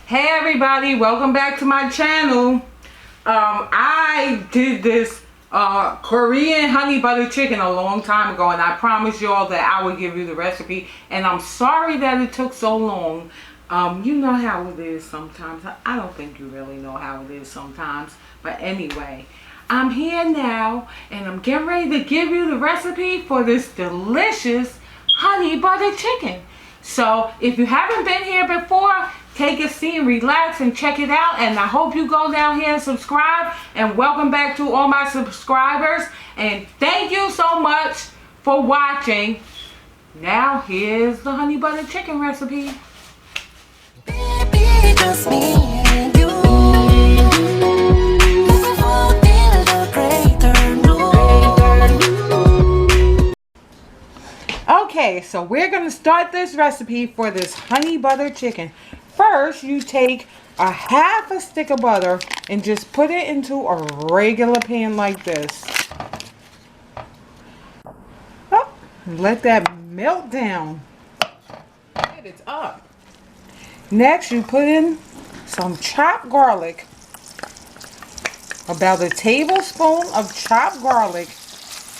Hey everybody, welcome back to my channel. I did this Korean honey butter chicken a long time ago, and I promised y'all that I would give you the recipe, and I'm sorry that it took so long. You know how it is sometimes. I don't think you really know how it is sometimes, but anyway, I'm here now and I'm getting ready to give you the recipe for this delicious honey butter chicken. So if you haven't been here before, take a seat and relax and check it out. And I hope you go down here and subscribe. And welcome back to all my subscribers. And thank you so much for watching. Now here's the honey butter chicken recipe. Baby, just me and you. Okay, so we're going to start this recipe for this honey butter chicken. First, you take a half a stick of butter and just put it into a regular pan like this. Oh, let that melt down. It's up. Next, you put in some chopped garlic. About a tablespoon of chopped garlic.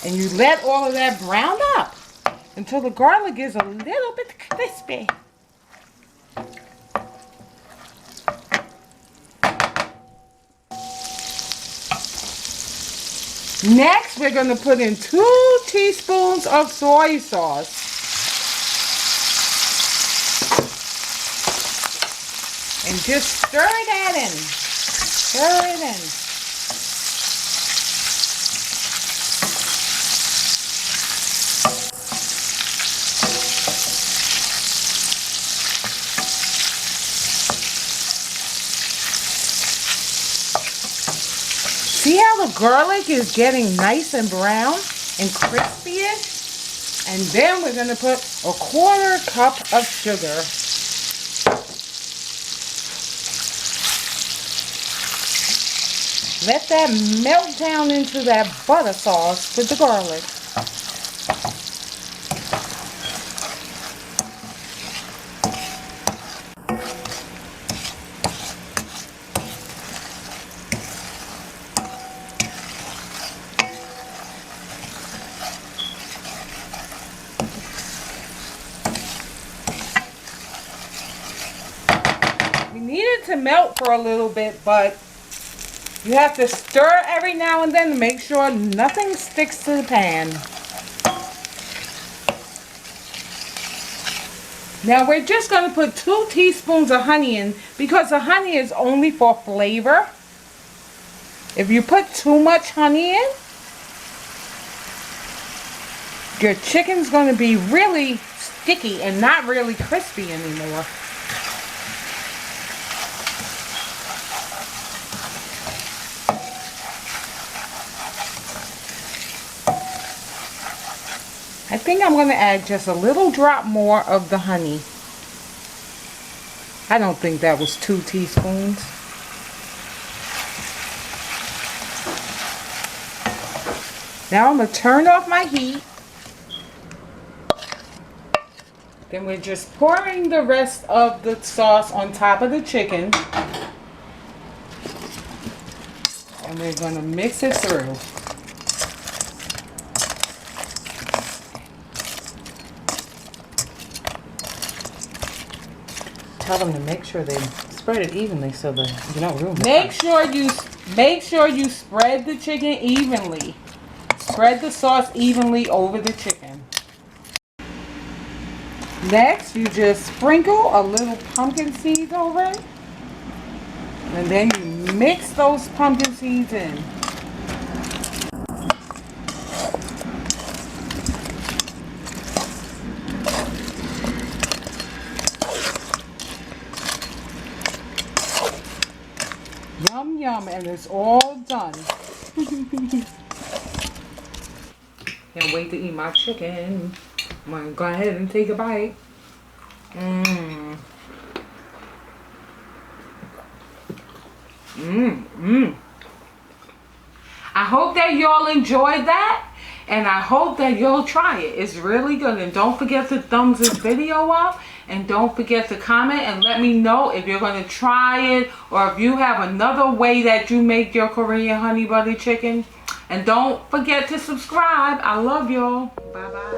And you let all of that brown up until the garlic is a little bit crispy. Next, we're going to put in 2 teaspoons of soy sauce. And just stir that in. Stir it in. See how the garlic is getting nice and brown and crispy-ish? And then we're going to put a 1/4 cup of sugar. Let that melt down into that butter sauce with the garlic. We need it to melt for a little bit, but you have to stir every now and then to make sure nothing sticks to the pan. Now we're just going to put 2 teaspoons of honey in because the honey is only for flavor. If you put too much honey in, your chicken's going to be really sticky and not really crispy anymore. I think I'm going to add just a little drop more of the honey. I don't think that was 2 teaspoons. Now I'm going to turn off my heat. Then we're just pouring the rest of the sauce on top of the chicken. And we're going to mix it through. Tell them to make sure they spread it evenly so that you don't ruin it. Make sure you spread the chicken evenly. Spread the sauce evenly over the chicken. Next, you just sprinkle a little pumpkin seeds over it. And then you mix those pumpkin seeds in. Yum, yum, and it's all done. Can't wait to eat my chicken. I'm going to go ahead and take a bite. I hope that y'all enjoyed that. And I hope that you'll try it. It's really good. And don't forget to thumbs this video up. And don't forget to comment and let me know if you're going to try it or if you have another way that you make your Korean honey butter chicken. And don't forget to subscribe. I love y'all. Bye bye.